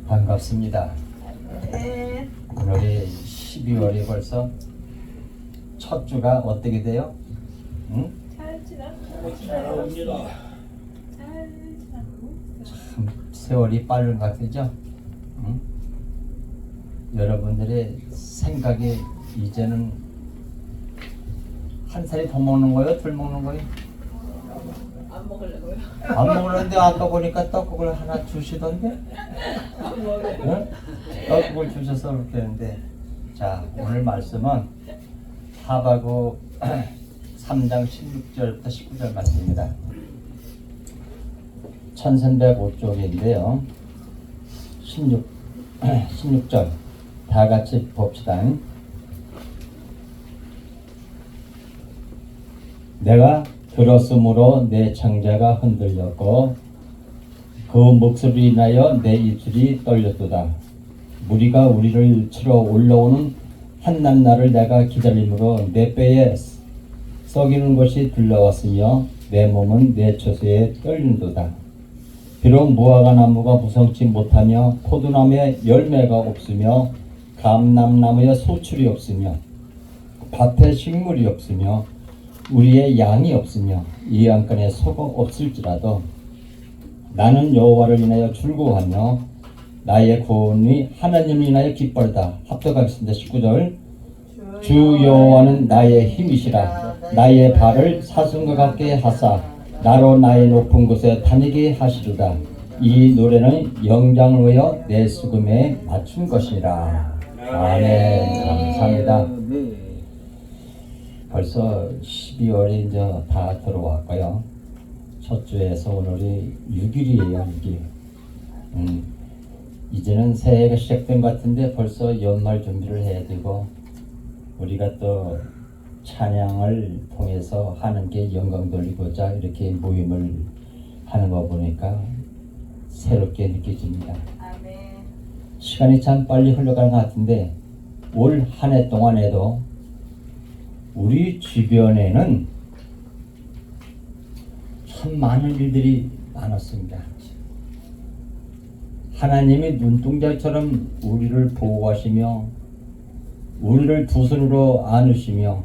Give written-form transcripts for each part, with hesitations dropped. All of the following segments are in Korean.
반갑습니다. 네. 오늘이 12월이 벌써 첫 주가 어떻게 돼요? 응? 잘 지나고 지나갑니다. 잘 지나고 참 세월이 빠른 것 같죠? 응? 여러분들의 생각이 이제는 한 살이 더 먹는 거예요? 덜 먹는 거예요? 안 먹으려고요. 안 먹는데 아까 보니까 떡국을 하나 주시던데? 안 먹어요. 응? 떡국을 주셔서 그렇게 했는데, 자, 오늘 말씀은 하박국 3장 16절부터 19절 말씀입니다. 1305쪽인데요 16절 다 같이 봅시다. 내가 들었으므로 내 창자가 흔들렸고 그 목소리로 인하여 내 입술이 떨렸도다. 무리가 우리를 치러 올라오는 한낱날을 내가 기다림으로 내 뼈에 썩이는 것이 들려왔으며 내 몸은 내 처소에 떨린도다. 비록 무화과 나무가 무성치 못하며 포도나무에 열매가 없으며 감람나무에 소출이 없으며 밭에 식물이 없으며 우리의 양이 없으며 이 안간에 소가 없을지라도 나는 여호와를 인하여 즐거워하며 나의 구원이 하나님을 인하여 기뻐하다. 합독하겠습니다. 19절 주 여호와는 나의 힘이시라. 나의 발을 사슴과 같게 하사 나로 나의 높은 곳에 다니게 하시리다. 이 노래는 영장을 위하여 내 수금에 맞춘 것이라. 아멘. 감사합니다. 벌써 12월이 이제 다 들어왔고요. 첫 주에서 오늘이 6일이에요. 6일. 이제는 새해가 시작된 것 같은데 벌써 연말 준비를 해야 되고 우리가 또 찬양을 통해서 하나님께 영광 돌리고자 이렇게 모임을 하는 거 보니까 새롭게 느껴집니다. 아멘. 시간이 참 빨리 흘러가는 것 같은데 올 한 해 동안에도 우리 주변에는 참 많은 일들이 많았습니다. 하나님이 눈동자처럼 우리를 보호하시며 우리를 두 손으로 안으시며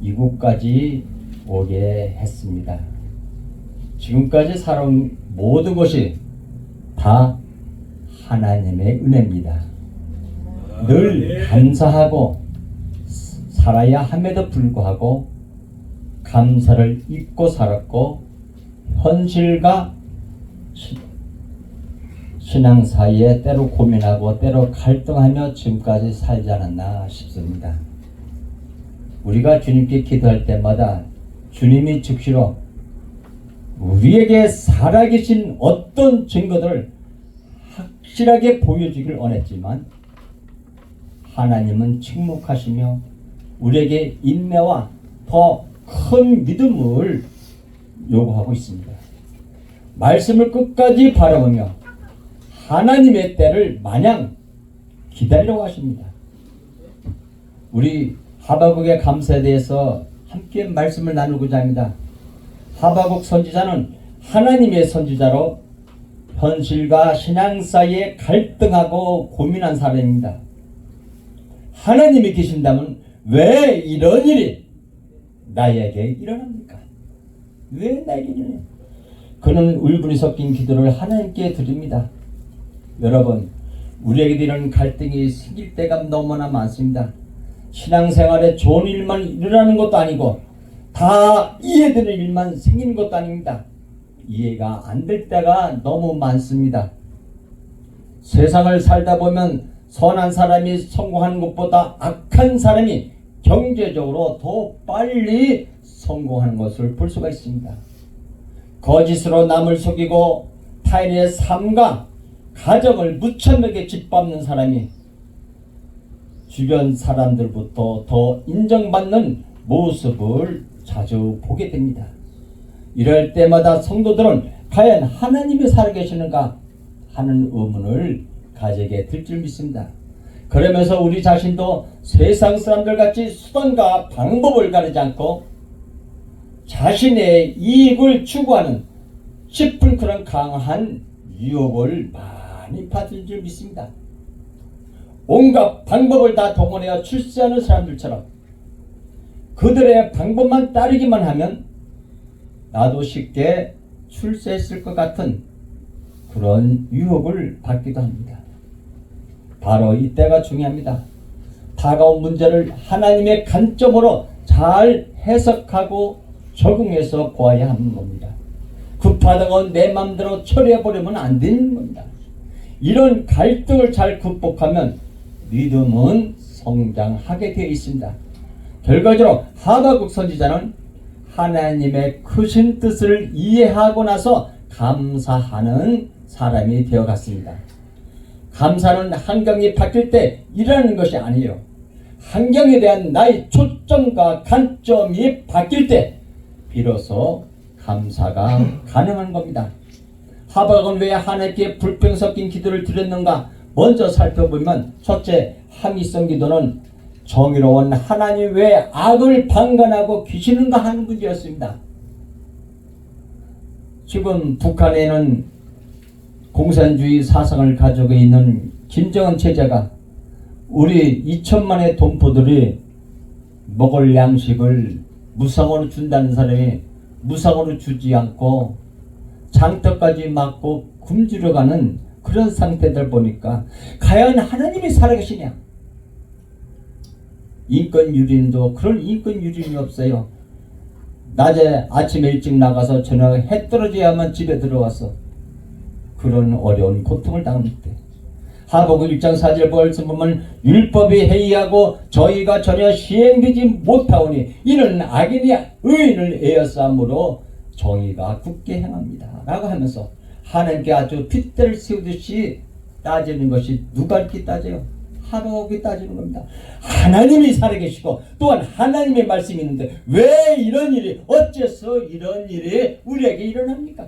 이곳까지 오게 했습니다. 지금까지 살아온 모든 것이 다 하나님의 은혜입니다. 늘 감사하고 살아야 함에도 불구하고 감사를 잊고 살았고 현실과 신앙 사이에 때로 고민하고 때로 갈등하며 지금까지 살지 않았나 싶습니다. 우리가 주님께 기도할 때마다 주님이 즉시로 우리에게 살아계신 어떤 증거들을 확실하게 보여주길 원했지만 하나님은 침묵하시며 우리에게 인내와 더 큰 믿음을 요구하고 있습니다. 말씀을 끝까지 바라보며 하나님의 때를 마냥 기다리려고 하십니다. 우리 하박국의 감사에 대해서 함께 말씀을 나누고자 합니다. 하박국 선지자는 하나님의 선지자로 현실과 신앙 사이에 갈등하고 고민한 사람입니다. 하나님이 계신다면 왜 이런 일이 나에게 일어납니까? 왜 나에게 일어나요? 그는 울분이 섞인 기도를 하나님께 드립니다. 여러분, 우리에게도 이런 갈등이 생길 때가 너무나 많습니다. 신앙생활에 좋은 일만 일어나는 것도 아니고 다 이해되는 일만 생기는 것도 아닙니다. 이해가 안 될 때가 너무 많습니다. 세상을 살다 보면 선한 사람이 성공하는 것보다 악한 사람이 경제적으로 더 빨리 성공하는 것을 볼 수가 있습니다. 거짓으로 남을 속이고 타인의 삶과 가정을 무참하게 짓밟는 사람이 주변 사람들부터 더 인정받는 모습을 자주 보게 됩니다. 이럴 때마다 성도들은 과연 하나님이 살아계시는가 하는 의문을 가지게 될 줄 믿습니다. 그러면서 우리 자신도 세상 사람들같이 수단과 방법을 가리지 않고 자신의 이익을 추구하는 싶은 그런 강한 유혹을 많이 많이 받을 줄 믿습니다. 온갖 방법을 다 동원하여 출세하는 사람들처럼 그들의 방법만 따르기만 하면 나도 쉽게 출세했을 것 같은 그런 유혹을 받기도 합니다. 바로 이때가 중요합니다. 다가온 문제를 하나님의 관점으로 잘 해석하고 적응해서 보아야 하는 겁니다. 급하다고 내 마음대로 처리해버리면 안 되는 겁니다. 이런 갈등을 잘 극복하면 믿음은 성장하게 되어 있습니다. 결과적으로 하박국 선지자는 하나님의 크신 뜻을 이해하고 나서 감사하는 사람이 되어갔습니다. 감사는 환경이 바뀔 때 일어나는 것이 아니에요. 환경에 대한 나의 초점과 관점이 바뀔 때 비로소 감사가 가능한 겁니다. 하박은 왜 하나님께 불평 섞인 기도를 드렸는가? 먼저 살펴보면 첫째, 항의성 기도는 정의로운 하나님 왜 악을 방관하고 계시는가 하는 문제였습니다. 지금 북한에는 공산주의 사상을 가지고 있는 김정은 체제가 우리 2천만의 동포들이 먹을 양식을 무상으로 준다는 사람이 무상으로 주지 않고 장터까지 맞고 굶주려 가는 그런 상태들 보니까 과연 하나님이 살아계시냐? 인권유린도 그런 인권유린이 없어요. 낮에 아침에 일찍 나가서 저녁 해 떨어져야만 집에 들어와서 그런 어려운 고통을 당할 때 하박국 1장 4절 벌써 보면 율법이 해이하고 저희가 전혀 시행되지 못하오니 이는 악인이 의인을 에워싸므로 정의가 굳게 행합니다 라고 하면서 하나님께 아주 핏대를 세우듯이 따지는 것이 누가 이렇게 따져요? 하박국이 따지는 겁니다. 하나님이 살아계시고 또한 하나님의 말씀이 있는데 왜 이런 일이 어째서 이런 일이 우리에게 일어납니까?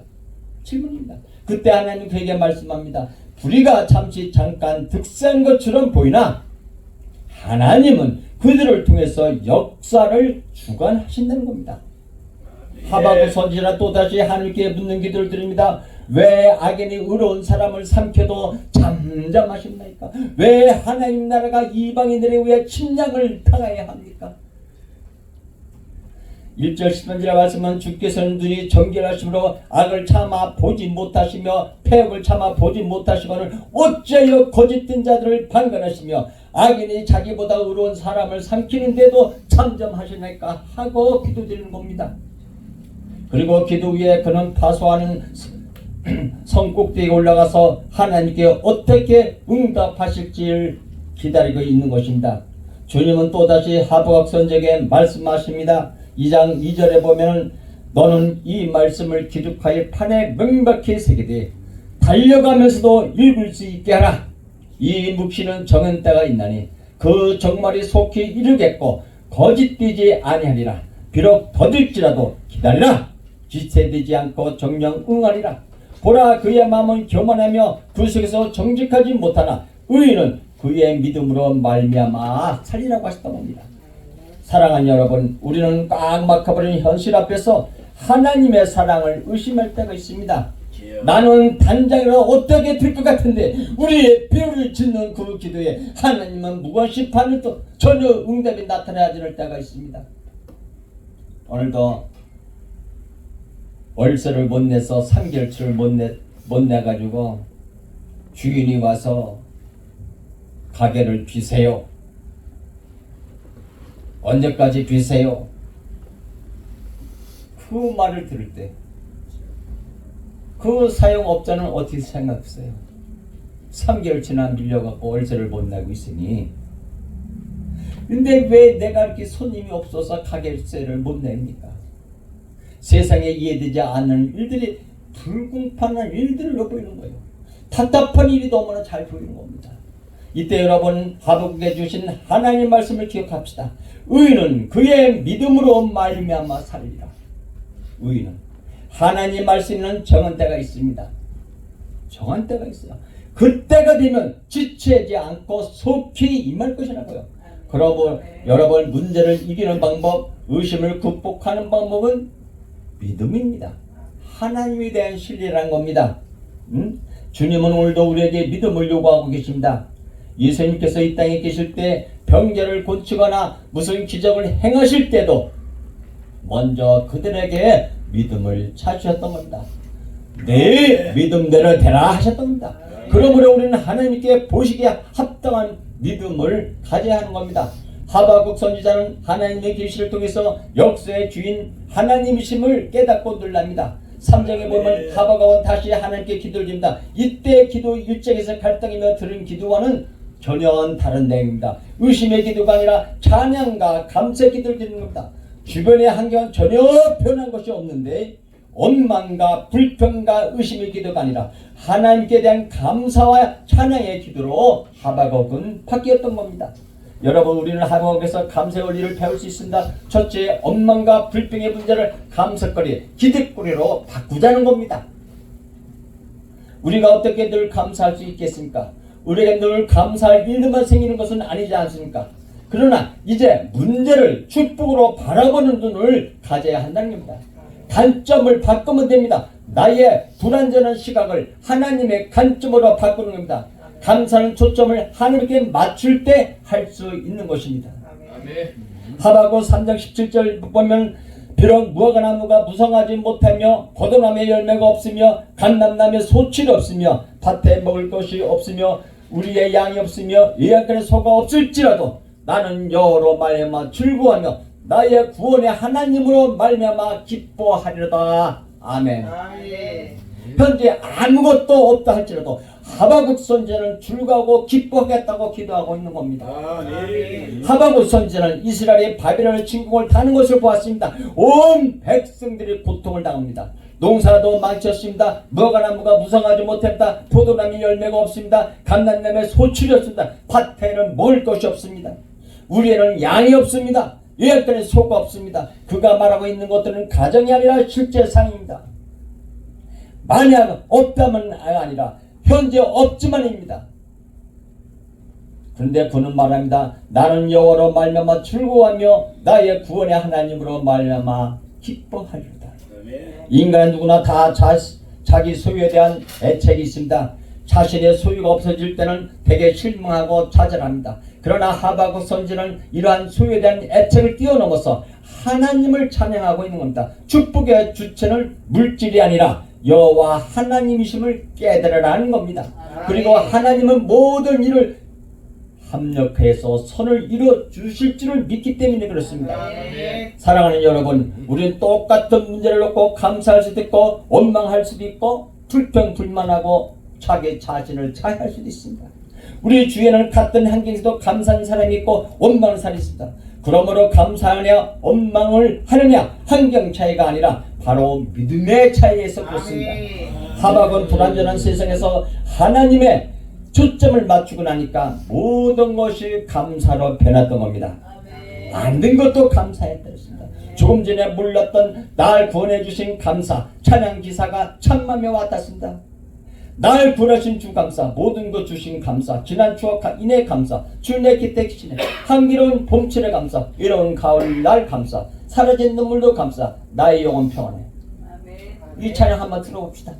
질문입니다. 그때 하나님 그에게 말씀합니다. 불의가 잠깐 득세한 것처럼 보이나 하나님은 그들을 통해서 역사를 주관하신다는 겁니다. 하박국 선지자는 또다시 하나님께 묻는 기도를 드립니다. 왜 악인이 의로운 사람을 삼켜도 잠잠하십니까? 왜 하나님 나라가 이방인들에 의해 침략을 당해야 합니까? 1절 10번지라 말씀은 주께서는 눈이 정결하심으로 악을 참아 보지 못하시며 폐역을 참아 보지 못하시거늘 어찌하여 거짓된 자들을 방관하시며 악인이 자기보다 의로운 사람을 삼키는데도 잠잠하시나이까 하고 기도드리는 겁니다. 그리고 기도 위에 그는 파수하는 성 꼭대기에 올라가서 하나님께 어떻게 응답하실지를 기다리고 있는 것입니다. 주님은 또다시 하박국 선지자에게 말씀하십니다. 2장 2절에 보면 너는 이 말씀을 기록하여 판에 명백히 새기되 달려가면서도 읽을 수 있게 하라. 이 묵시는 정한 때가 있나니 그 정말이 속히 이르겠고 거짓되지 아니하리라. 비록 더딜지라도 기다리라. 지체되지 않고 정령 응하리라. 보라 그의 마음은 교만하며 그 속에서 정직하지 못하나 의인은 그의 믿음으로 말미암아 살리라고 하셨던 겁니다. 사랑하는 여러분, 우리는 꽉 막혀버린 현실 앞에서 하나님의 사랑을 의심할 때가 있습니다. 나는 단장이라 어떻게 될 것 같은데 우리의 배를 짓는 그 기도에 하나님은 무관심 판을도 전혀 응답이 나타나지 않을 때가 있습니다. 오늘도 월세를 못 내서 3개월치를 못 내가지고 주인이 와서 가게를 비세요. 언제까지 비세요? 그 말을 들을 때 그 사용업자는 어떻게 생각하세요? 3개월치나 밀려갖고 월세를 못 내고 있으니 근데 왜 내가 이렇게 손님이 없어서 가게세를 못 냅니까? 세상에 이해되지 않는 일들이 불공평한 일들로 보이는 거예요. 답답한 일이 너무나 잘 보이는 겁니다. 이때 여러분 하박국에 주신 하나님 말씀을 기억합시다. 의인은 그의 믿음으로 말미암아 살리라. 의인은 하나님 말씀에는 정한 때가 있습니다. 정한 때가 있어요. 그때가 되면 지체하지 않고 속히 임할 것이라고요. 그러므로 여러분 문제를 이기는 방법, 의심을 극복하는 방법은 믿음입니다. 하나님에 대한 신뢰라는 겁니다. 주님은 오늘도 우리에게 믿음을 요구하고 계십니다. 예수님께서 이 땅에 계실 때 병자를 고치거나 무슨 기적을 행하실 때도 먼저 그들에게 믿음을 찾으셨던 겁니다. 내 믿음대로 되라 하셨던 겁니다. 그러므로 우리는 하나님께 보시기에 합당한 믿음을 가져야 하는 겁니다. 하바국 선지자는 하나님의 계시를 통해서 역사의 주인 하나님이심을 깨닫고 놀랍니다. 3장에 보면 하바국은 다시 하나님께 기도를 드립니다. 이때 기도 일정에서 갈등이며 들은 기도와는 전혀 다른 내용입니다. 의심의 기도가 아니라 찬양과 감사의 기도를 드리는 겁니다. 주변의 환경은 전혀 변한 것이 없는데 원망과 불평과 의심의 기도가 아니라 하나님께 대한 감사와 찬양의 기도로 하바국은 바뀌었던 겁니다. 여러분, 우리는 하바국에서 감사의 원리를 배울 수 있습니다. 첫째, 원망과 불평의 문제를 감사거리, 기득거리로 바꾸자는 겁니다. 우리가 어떻게 늘 감사할 수 있겠습니까? 우리에게 늘 감사할 일들만 생기는 것은 아니지 않습니까? 그러나 이제 문제를 축복으로 바라보는 눈을 가져야 한다는 겁니다. 관점을 바꾸면 됩니다. 나의 불완전한 시각을 하나님의 관점으로 바꾸는 겁니다. 감사는 초점을 하나님께 맞출 때 할 수 있는 것입니다. 하바국 3장 17절 보면 비록 무화과나무가 무성하지 못하며 포도나무에 열매가 없으며 감람나무에 소출이 없으며 밭에 먹을 것이 없으며 우리의 양이 없으며 예약간에 소가 없을지라도 나는 여호와로 말미암아 즐거워하며 나의 구원의 하나님으로 말미암아 기뻐하리로다. 아멘. 현재 아무것도 없다 할지라도 하바국 선지자는 즐거워하고 기뻐하겠다고 기도하고 있는 겁니다. 하바국 선지자는 이스라엘이 바벨론의 침공을 당하는 것을 보았습니다. 온 백성들이 고통을 당합니다. 농사도 망쳤습니다. 무화과나무가 무성하지 못했다. 포도나무 열매가 없습니다. 감람나무에 소출이 없습니다. 밭에는 먹을 것이 없습니다. 우리에는 양이 없습니다. 요약단에 소가 없습니다. 그가 말하고 있는 것들은 가정이 아니라 실제 상입니다. 만약 없다면 아니라 현재 없지만입니다. 그런데 그는 말합니다. 나는 여호와로 말미암아 즐거워하며 나의 구원의 하나님으로 말미암아 기뻐하리로다. 인간은 누구나 다 자기 소유에 대한 애착이 있습니다. 자신의 소유가 없어질 때는 되게 실망하고 좌절합니다. 그러나 하바국 선지는 이러한 소유에 대한 애착을 뛰어넘어서 하나님을 찬양하고 있는 겁니다. 축복의 주체는 물질이 아니라 여호와 하나님이심을 깨달으라는 겁니다. 그리고 하나님은 모든 일을 합력해서 선을 이루어 주실 줄을 믿기 때문에 그렇습니다. 사랑하는 여러분, 우리는 똑같은 문제를 놓고 감사할 수도 있고 원망할 수도 있고 불평불만하고 자기 자신을 자해할 수도 있습니다. 우리 주위에는 같은 환경에서도 감사하는 사람이 있고 원망하는 사람이 있습니다. 그러므로 감사하느냐 원망을 하느냐 환경 차이가 아니라 바로 믿음의 차이에서 그렇습니다. 하박은 불완전한 세상에서 하나님의 초점을 맞추고 나니까 모든 것이 감사로 변했던 겁니다. 만든 것도 감사했다 했습니다. 조금 전에 몰랐던 날 구원해 주신 감사 찬양 기사가 천만명 왔았습니다. 날 구원하신 주 감사, 모든 것 주신 감사, 지난 추억 인해 감사, 주내 기택신에 향기로운 봄철의 감사, 이로운 가을날 감사, 사라진 눈물도 감사, 나의 영혼 평안해. 이 찬양 한번 들어봅시다.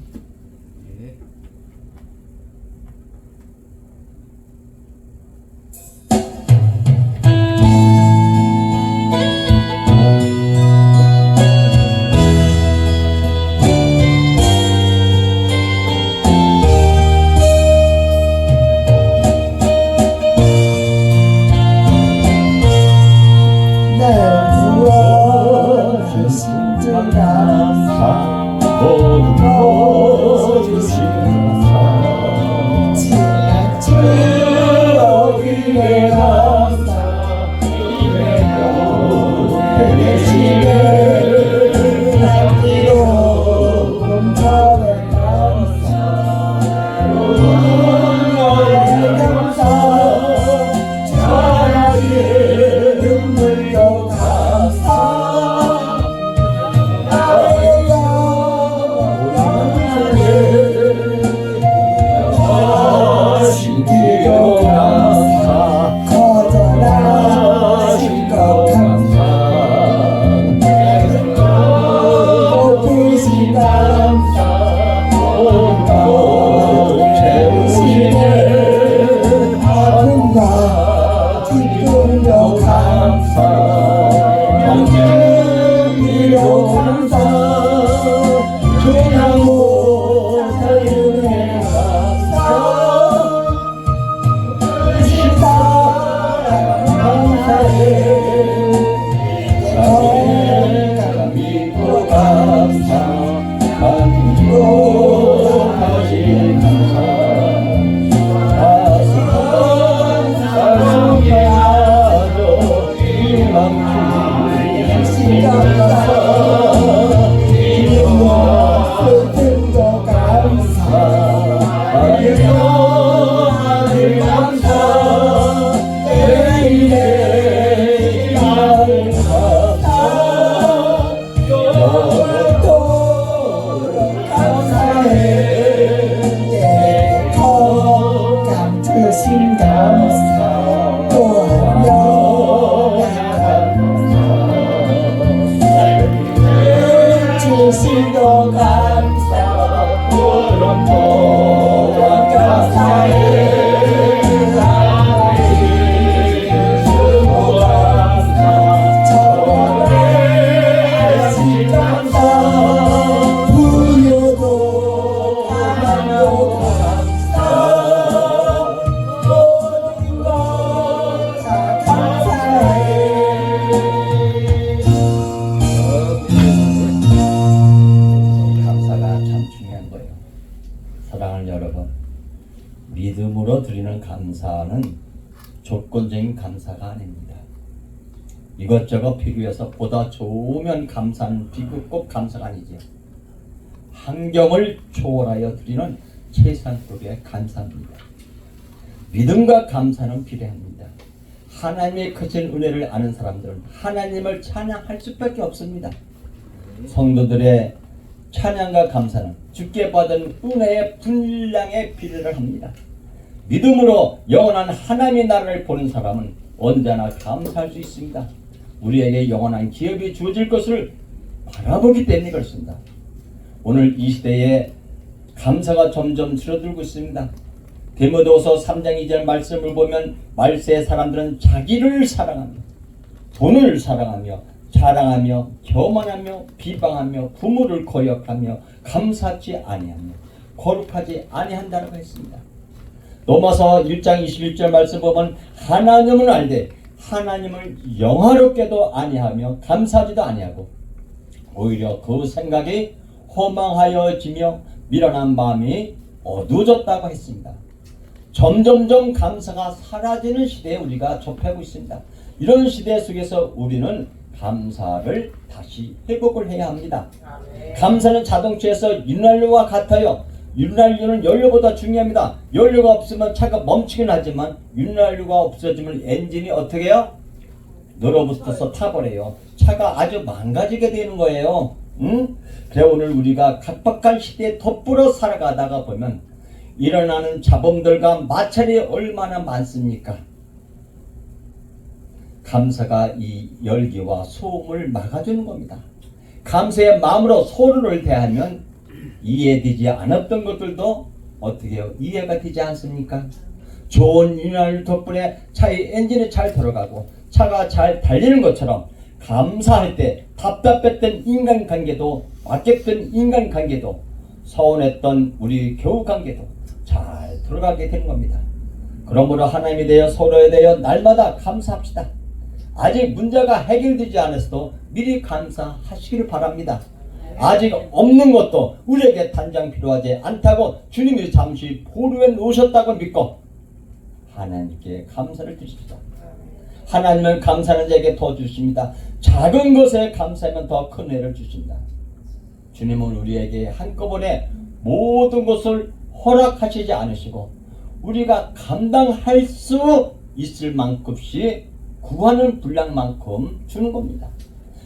드리는 감사는 조건적인 감사가 아닙니다. 이것저것 비교해서 보다 좋으면 감사는 비교 꼭 감사가 아니죠. 환경을 초월하여 드리는 최상급의 감사입니다. 믿음과 감사는 비례합니다. 하나님의 크신 은혜를 아는 사람들은 하나님을 찬양할 수밖에 없습니다. 성도들의 찬양과 감사는 주께 받은 은혜의 분량에 비례를 합니다. 믿음으로 영원한 하나님의 나라를 보는 사람은 언제나 감사할 수 있습니다. 우리에게 영원한 기업이 주어질 것을 바라보기 때문에 그렇습니다. 오늘 이 시대에 감사가 점점 줄어들고 있습니다. 디모데후서 3장 2절 말씀을 보면 말세의 사람들은 자기를 사랑하며 돈을 사랑하며 자랑하며 교만하며 비방하며 부모를 거역하며 감사치 아니하며 거룩하지 아니한다라고 했습니다. 로마서 1장 21절 말씀 보면 하나님을 알되 하나님을 영화롭게도 아니하며 감사하지도 아니하고 오히려 그 생각이 허망하여지며 미련한 마음이 어두워졌다고 했습니다. 점점점 감사가 사라지는 시대에 우리가 접하고 있습니다. 이런 시대 속에서 우리는 감사를 다시 회복을 해야 합니다. 감사는 자동차에서 윤활유와 같아요. 윤활유는 연료보다 중요합니다. 연료가 없으면 차가 멈추긴 하지만 윤활유가 없어지면 엔진이 어떻게 해요? 늘어붙어서 타버려요. 차가 아주 망가지게 되는 거예요. 그래 오늘 우리가 각박한 시대에 덧불어 살아가다가 보면 일어나는 잡음들과 마찰이 얼마나 많습니까? 감사가 이 열기와 소음을 막아주는 겁니다. 감사의 마음으로 서로를 대하면 이해되지 않았던 것들도 어떻게 해요? 이해가 되지 않습니까? 좋은 윤활유 덕분에 차의 엔진이 잘 돌아가고 차가 잘 달리는 것처럼 감사할 때 답답했던 인간관계도 막혔던 인간관계도 서운했던 우리 교우관계도 잘 돌아가게 되는 겁니다. 그러므로 하나님에 대해 서로에 대해 날마다 감사합시다. 아직 문제가 해결되지 않았어도 미리 감사하시기를 바랍니다. 아직 없는 것도 우리에게 단장 필요하지 않다고 주님이 잠시 보루해 놓으셨다고 믿고 하나님께 감사를 드립시다. 하나님은 감사하는 자에게 더 주십니다. 작은 것에 감사하면 더 큰 은혜를 주신다. 주님은 우리에게 한꺼번에 모든 것을 허락하시지 않으시고 우리가 감당할 수 있을 만큼씩 구하는 분량만큼 주는 겁니다.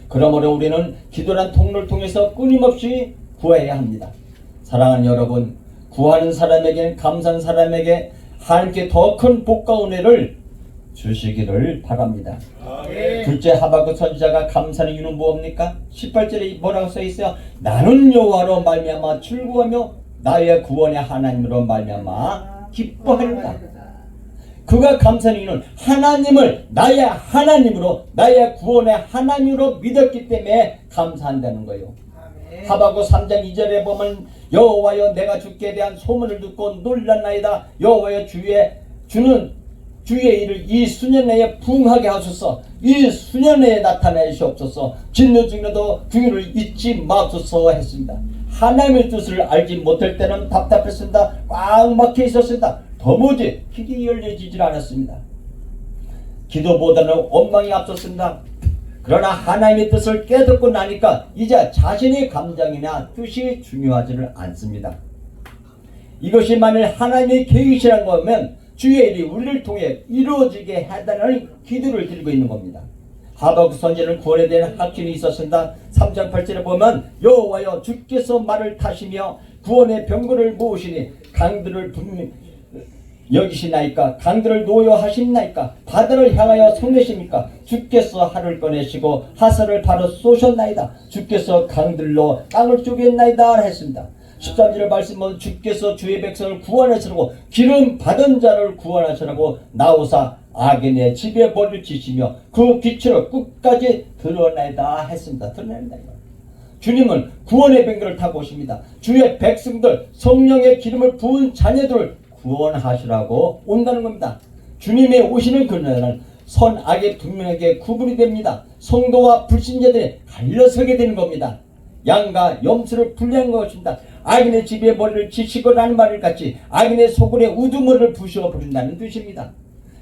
그러므로 우리는 기도란 통로를 통해서 끊임없이 구해야 합니다. 사랑하는 여러분, 구하는 사람에게는 감사한 사람에게 하나님께 더 큰 복과 은혜를 주시기를 바랍니다. 둘째 하박국 선지자가 감사하는 이유는 무엇입니까? 18절에 뭐라고 써있어요? 나는 여호와로 말미암아 즐거워하며 나의 구원의 하나님으로 말미암아 기뻐하리로다. 그가 감사하는 이유는 하나님을 나의 하나님으로 나의 구원의 하나님으로 믿었기 때문에 감사한다는 거예요. 하박국 3장 2절에 보면 여호와여 내가 주께 대한 소문을 듣고 놀랐나이다. 여호와여 주는 주의 일을 이 수년 내에 부응하게 하소서. 이 수년 내에 나타내시옵소서. 진노 중에도 주의를 잊지 마소서 했습니다. 하나님의 뜻을 알지 못할 때는 답답했습니다. 꽉 막혀 있었습니다. 도무지 길이 열려지질 않았습니다. 기도보다는 원망이 앞섰습니다. 그러나 하나님의 뜻을 깨닫고 나니까 이제 자신의 감정이나 뜻이 중요하지를 않습니다. 이것이 만일 하나님의 계획이시라는 거면 주의 일이 우리를 통해 이루어지게 해달라는 기도를 드리고 있는 겁니다. 하박국 선지자는 구원에 대한 확신이 있었습니다. 3장 8절에 보면 여호와여 주께서 말을 타시며 구원의 병거를 모으시니 강들을 여기시나이까? 강들을 노여하시나이까? 바다를 향하여 성내십니까? 주께서 하를 꺼내시고 하사를 바로 쏘셨나이다. 주께서 강들로 땅을 쪼갰나이다 했습니다. 13절의 말씀은 주께서 주의 백성을 구원하시라고 기름 받은 자를 구원하시라고 나오사 악인의 집에 벌을 지시며 그 빛으로 끝까지 드러나이다 했습니다. 드러나이다. 주님은 구원의 병거를 타고 오십니다. 주의 백성들 성령의 기름을 부은 자녀들을 구원하시라고 온다는 겁니다. 주님의 오시는 그날은 선악의 분명하게 구분이 됩니다. 성도와 불신자들이 갈려서게 되는 겁니다. 양과 염소를 분리한 것입니다. 악인의 집에 머리를 지시고라는 말을 같이 악인의 소굴에 우두머리를 부셔 버린다는 뜻입니다.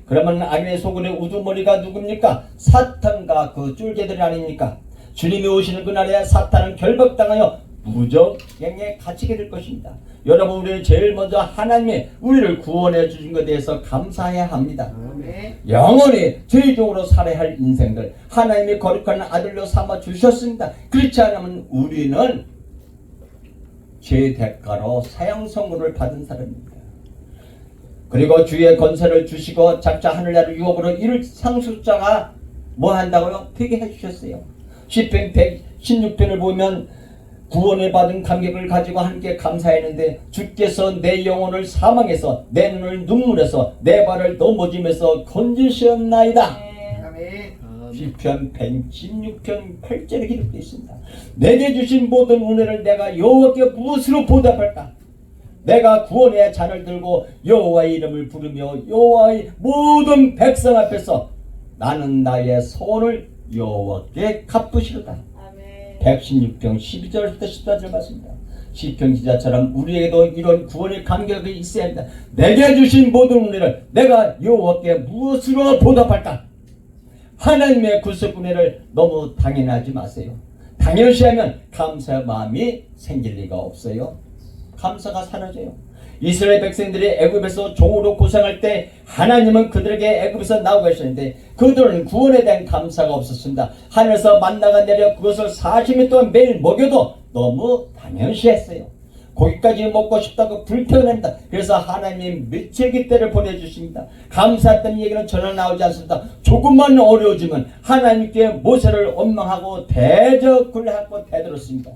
그러면 악인의 소굴의 우두머리가 누굽니까? 사탄과 그 쫄개들이 아닙니까? 주님이 오시는 그날에 사탄은 결박당하여 무적행에 갇히게 될 것입니다. 여러분, 우리는 제일 먼저 하나님이 우리를 구원해 주신 것에 대해서 감사해야 합니다. 영원히 죄적으로 살아야 할 인생들 하나님이 거룩한 아들로 삼아 주셨습니다. 그렇지 않으면 우리는 죄 대가로 사형 선고를 받은 사람입니다. 그리고 주의 권세를 주시고 작자 하늘나라 유업으로 이를 상속자가 뭐 한다고요? 되게 해주셨어요. 시편 116편을 보면 구원을 받은 감격을 가지고 함께 감사했는데 주께서 내 영혼을 사망에서 내 눈을 눈물에서 내 발을 넘어짐에서 건지셨나이다. 시편 116편 8절에 기록되어 있습니다. 내게 주신 모든 은혜를 내가 여호와께 무엇으로 보답할까? 내가 구원의 잔을 들고 여호와의 이름을 부르며 여호와의 모든 백성 앞에서 나는 나의 소원을 여호와께 갚으시리다. 116편 12절부터 14절 맞습니다. 시편 기자처럼 우리에게도 이런 구원의 감격이 있어야 합니다. 내게 주신 모든 은혜를 내가 여호와께 무엇으로 보답할까? 하나님의 구속 은혜를 너무 당연하지 마세요. 당연시하면 감사의 마음이 생길 리가 없어요. 감사가 사라져요. 이스라엘 백성들이 애굽에서 종으로 고생할 때 하나님은 그들에게 애굽에서 나오게 하셨는데 그들은 구원에 대한 감사가 없었습니다. 하늘에서 만나가 내려 그것을 40일 동안 매일 먹여도 너무 당연시했어요. 고기까지 먹고 싶다고 불태워냅니다. 그래서 하나님이 며칠기 때를 보내주십니다. 감사했다는 얘기는 전혀 나오지 않습니다. 조금만 어려워지면 하나님께 모세를 원망하고 대적을 대들었습니다.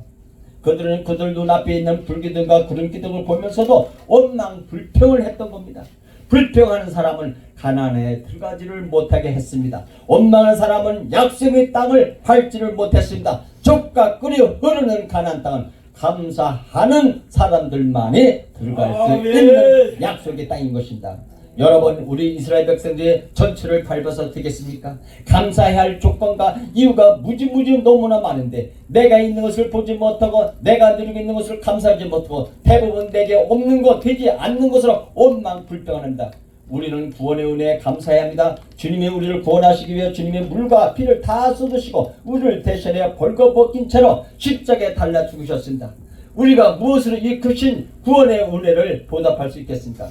그들은 그들 눈앞에 있는 불기둥과 구름기둥을 보면서도 원망 불평을 했던 겁니다. 불평하는 사람은 가나안에 들어가지를 못하게 했습니다. 원망하는 사람은 약속의 땅을 밟지를 못했습니다. 족과 끓이 흐르는 가나안 땅은 감사하는 사람들만이 들어갈 수 있는 약속의 땅인 것입니다. 여러분, 우리 이스라엘 백성들의 전체를 밟아서 되겠습니까? 감사해야 할 조건과 이유가 무지무지 너무나 많은데 내가 있는 것을 보지 못하고 내가 누리고 있는 것을 감사하지 못하고 대부분 내게 없는 것, 되지 않는 것으로 원망 불평합니다. 우리는 구원의 은혜에 감사해야 합니다. 주님이 우리를 구원하시기 위해 주님의 물과 피를 다 쏟으시고 우리를 대신해 벌거벗긴 채로 십자가에 달라 죽으셨습니다. 우리가 무엇으로 이 크신 구원의 은혜를 보답할 수 있겠습니까?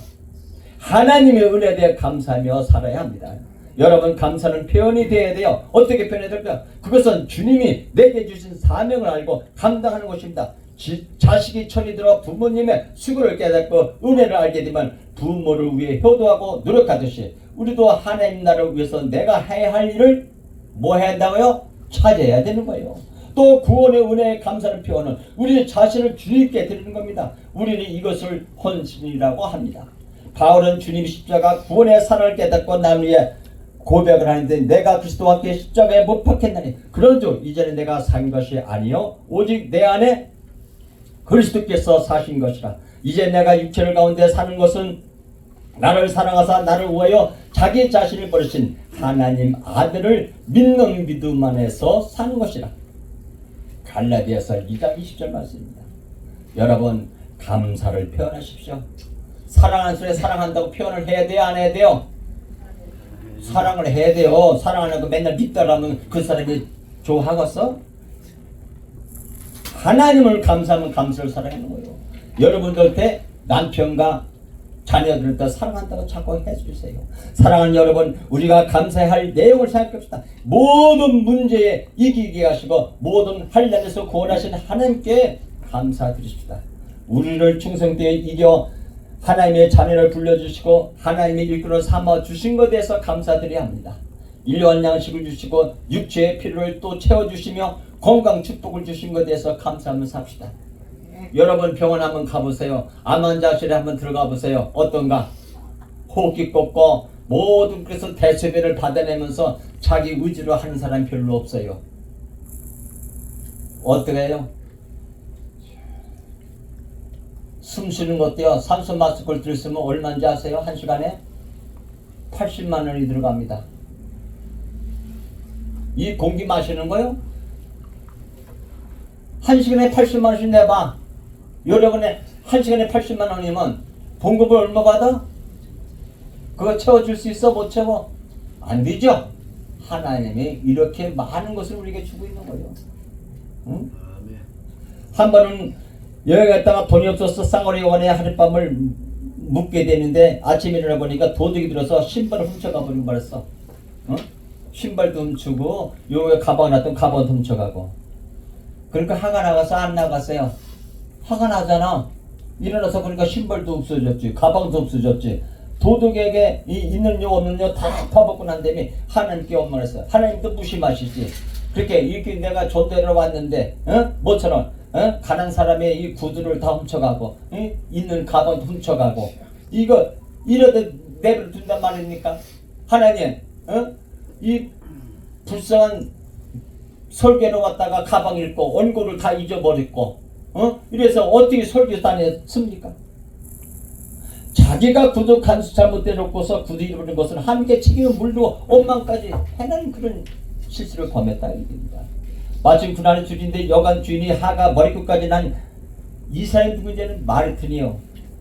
하나님의 은혜에 대해 감사하며 살아야 합니다. 여러분, 감사는 표현이 되어야 돼요. 어떻게 표현해야 될까? 그것은 주님이 내게 주신 사명을 알고 감당하는 것입니다. 자식이 철이 들어 부모님의 수고를 깨닫고 은혜를 알게 되면 부모를 위해 효도하고 노력하듯이 우리도 하나님 나라를 위해서 내가 해야 할 일을 뭐 해야 한다고요? 찾아야 되는 거예요. 또 구원의 은혜에 감사를 표현은 우리 자신을 주님께 드리는 겁니다. 우리는 이것을 헌신이라고 합니다. 바울은 주님 십자가 구원의 사랑을 깨닫고 난 후에 고백을 하는데 내가 그리스도와 함께 십자가에 못 박혔나니 그런즉 이제는 내가 산 것이 아니요 오직 내 안에 그리스도께서 사신 것이라. 이제 내가 육체를 가운데 사는 것은 나를 사랑하사 나를 위하여 자기 자신을 버리신 하나님 아들을 믿는 믿음 안에서 사는 것이라. 갈라디아서 2장 20절 말씀입니다. 여러분, 감사를 표현하십시오. 사랑하는 소리에 사랑한다고 표현을 해야 돼요? 안 해야 돼요? 사랑을 해야 돼요. 사랑 안 하고 맨날 믿다라면 그 사람이 좋아하겠어? 하나님을 감사하면 감사를 사랑하는 거예요. 여러분들한테 남편과 자녀들한테 사랑한다고 자꾸 해주세요. 사랑하는 여러분, 우리가 감사해야 할 내용을 생각합시다. 모든 문제에 이기게 하시고 모든 환난에서 구원하신 하나님께 감사드리십시다. 우리를 충성되어 이겨 하나님의 자녀를 불러주시고 하나님의 일꾼을 삼아주신 것에 대해서 감사드려야 합니다. 일용할 양식을 주시고 육체의 필요를 또 채워주시며 건강 축복을 주신 것에 대해서 감사하며 삽시다. 여러분, 병원 한번 가보세요. 암 환자실에 한번 들어가 보세요. 어떤가? 호흡기 꺾고 모든 그래서 대소변을 받아내면서 자기 의지로 하는 사람 별로 없어요. 어떻게 해요? 숨 쉬는 것도요, 산소 마스크를 들으면 얼마인지 아세요? 1시간에 80만 원이 들어갑니다. 이 공기 마시는 거요? 한 시간에 80만 원씩 내봐. 여러분의 한 시간에 80만 원이면 봉급을 얼마 받아? 그거 채워줄 수 있어? 못 채워? 안 되죠? 하나님이 이렇게 많은 것을 우리에게 주고 있는 거예요. 응? 한 번은 여행 갔다가 돈이 없어서 쌍거리 원에 하룻밤을 묵게 되는데 아침에 일어나 보니까 도둑이 들어서 신발을 훔쳐가 버리고 말았어. 어? 신발도 훔치고 요에 가방 놨던 가방도 훔쳐가고. 그러니까 화가 나가서 안 나갔어요. 화가 나잖아. 일어나서 보니까 신발도 없어졌지, 가방도 없어졌지. 도둑에게 있는 요 없는 요 다 퍼붓고 난 다음에 하나님께 원망했어요. 하나님도 무심하시지. 그렇게 이렇게 내가 존대로 왔는데, 뭐처럼, 가난 사람의 이 구두를 다 훔쳐가고, 있는 가방도 훔쳐가고, 이거 이러다 내버려 둔단 말입니까? 하나님, 이 불쌍한 설교로 왔다가 가방 잃고 원고를 다 잊어버렸고, 이래서 어떻게 설교 다녔습니까? 자기가 구두 간수 잘못해놓고서 구두 잃어버린 것은 함께 책임을 물고 원망까지 해는 그런 실수를 범했다 이겁니다. 마침 그날은 주인인데 여간 주인이 하가 머리끝까지 난 이 사람이 누군지는 마르틴이요.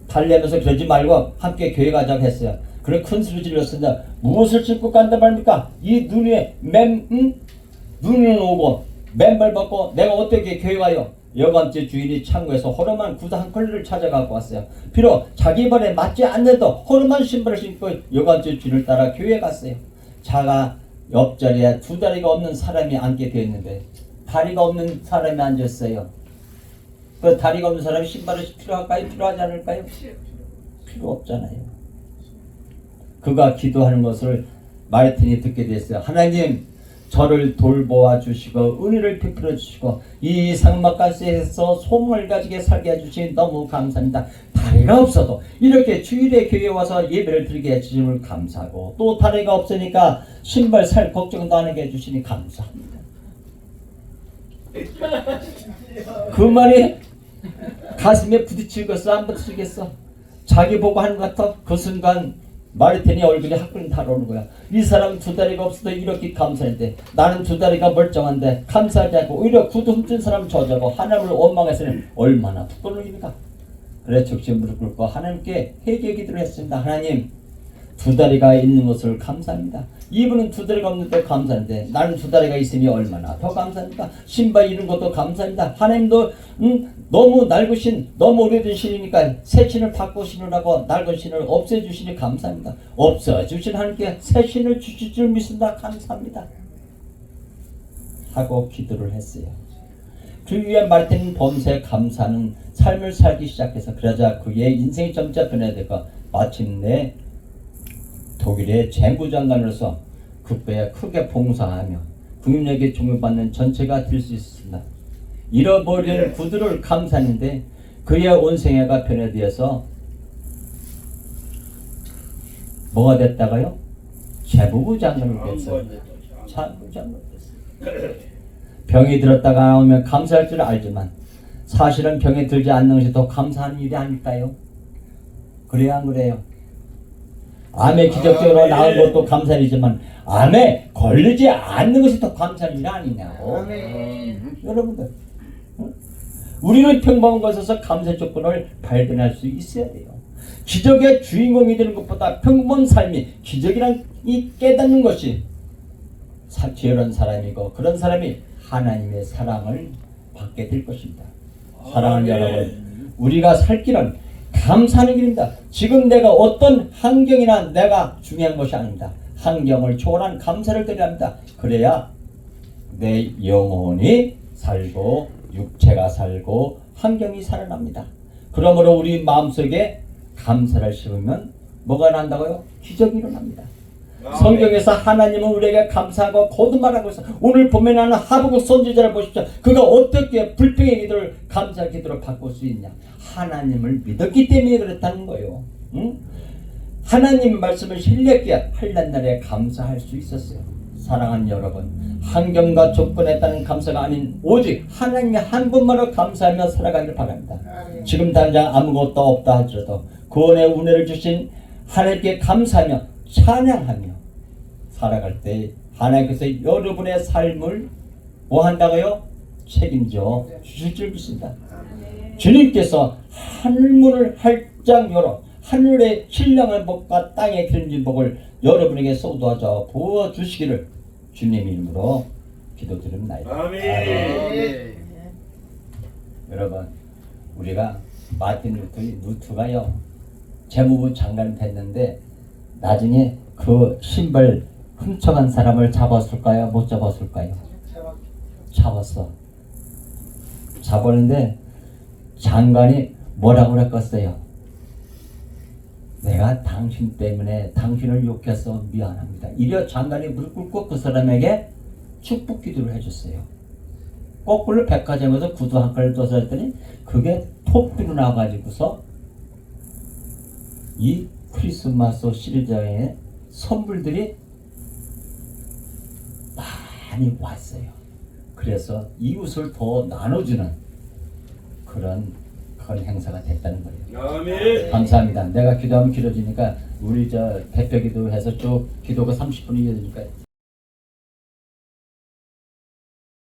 달래면서 그러지 말고 함께 교회 가자고 했어요. 그런 큰 소리 질렀습니다. 무엇을 싣고 간다 말입니까? 이 눈에 눈은 오고 맨발 벗고 내가 어떻게 교회 가요? 여간째 주인이 창고에서 호름한 구두 한 컬레를 찾아갖고 왔어요. 비록 자기 발에 맞지 않는데도 호름한 신발을 신고 여간째 주인을 따라 교회에 갔어요. 자가 옆자리에 두 다리가 없는 사람이 앉게 되었는데 다리가 없는 사람이 앉았어요. 그 다리가 없는 사람이 신발을 필요할까요? 필요하지 않을까요? 필요 없잖아요. 그가 기도하는 것을 마르틴이 듣게 됐어요. 하나님, 저를 돌보아 주시고 은혜를 베풀어 주시고 이 상막가스에서 소망을 가지게 살게 해주시니 너무 감사합니다. 다리가 없어도 이렇게 주일에 교회에 와서 예배를 드리게 해주심을 감사하고 또 다리가 없으니까 신발 살 걱정도 안 하게 해주시니 감사합니다. 그 말이 가슴에 부딪히겠어? 안 부딪히겠어? 자기 보고 하는 것 같아? 그 순간 마르틴이 얼굴에 화끈히 달아오는 거야. 이 사람 두 다리가 없어도 이렇게 감사했는데 나는 두 다리가 멀쩡한데 감사하지 않고 오히려 구두 훔친 사람 저자고 하나님을 원망했으니 얼마나 부끄러우니까. 그래 즉시 무릎 꿇고 하나님께 회개 기도를 했습니다. 하나님, 두 다리가 있는 것을 감사합니다. 이분은 두 다리가 없는데 감사한데 나는 두 다리가 있으니 얼마나 더 감사합니까? 신발 잃은 것도 감사합니다. 하나님도 너무 낡으신 너무 오래된 신이니까 새 신을 바꾸시느라고 낡은 신을 없애주시니 감사합니다. 없애주신 하나님께 새 신을 주실 줄 믿습니다. 감사합니다. 하고 기도를 했어요. 그 위에 마르틴 범사에 감사하는 삶을 살기 시작해서 그러자 그의 인생이 점차 변화되고 마침내 독일의 재무장관으로서 국가에 크게 봉사하며 국민에게 존경받는 전체가 될 수 있습니다. 잃어버린 구두를 감사했는데 그의 온생애가 변화되어서 뭐가 됐다가요? 재무부 장관이 됐어요. 재무장관이 됐어요. 병이 들었다가 나오면 감사할 줄 알지만 사실은 병에 들지 않는 것이 더 감사한 일이 아닐까요? 그래야 안 그래요? 암에 기적적으로 나은 것도 감사이지만 암에 걸리지 않는 것이 더 감사한 일 아니냐고. 여러분들, 우리는 평범한 것에서 감사 조건을 발견할 수 있어야 돼요. 기적의 주인공이 되는 것보다 평범한 삶이 기적이란 이 깨닫는 것이 지혜로운 사람이고 그런 사람이 하나님의 사랑을 받게 될 것입니다. 사랑하는 여러분, 우리가 살 길은 감사하는 길입니다. 지금 내가 어떤 환경이나 내가 중요한 것이 아닙니다. 환경을 초월한 감사를 드려야 합니다. 그래야 내 영혼이 살고 육체가 살고 환경이 살아납니다. 그러므로 우리 마음속에 감사를 심으면 뭐가 난다고요? 기적이 일어납니다. 성경에서 하나님은 우리에게 감사하고 거듭말하고 있어. 오늘 보면 하는 하박국 선지자를 보십시오. 그가 어떻게 불평의 기도를 감사의 기도로 바꿀 수 있냐? 하나님을 믿었기 때문에 그렇다는 거예요. 응? 하나님 말씀을 신뢰하게 할란 날에 감사할 수 있었어요. 사랑하는 여러분, 환경과 조건에 따른 감사가 아닌 오직 하나님의 한 분만으로 감사하며 살아가기를 바랍니다. 지금 당장 아무것도 없다 하더라도 구원의 은혜를 주신 하나님께 감사하며 찬양하며 살아갈 때 하나님께서 여러분의 삶을 뭐 한다고요? 책임져 주실 줄 믿습니다. 주님께서 하늘문을 활짝 열어 하늘의 신령한 복과 땅의 기름진 복을 여러분에게 쏟아져 부어 주시기를 주님 이름으로 기도드립니다. 아멘. 여러분, 우리가 마틴 루트가요 재무부 장관이 됐는데 나중에 그 신발 훔쳐간 사람을 잡았을까요? 못 잡았을까요? 잡았어. 잡았는데 장관이 뭐라고 그랬겠어요? 내가 당신 때문에 당신을 욕해서 미안합니다. 이래 장관이 무릎 꿇고 그 사람에게 축복 기도를 해줬어요. 거꾸로 백화점에서 구두 한 컬 떠서 했더니 그게 톱비로 나와가지고서 이 크리스마스 시리즈의 선물들이 많이 왔어요. 그래서 이웃을 더 나눠주는 그런 행사가 됐다는 거예요. 아멘. 감사합니다. 내가 기도하면 길어지니까 우리 저 대표 기도해서 쭉 기도가 30분이 이어지니까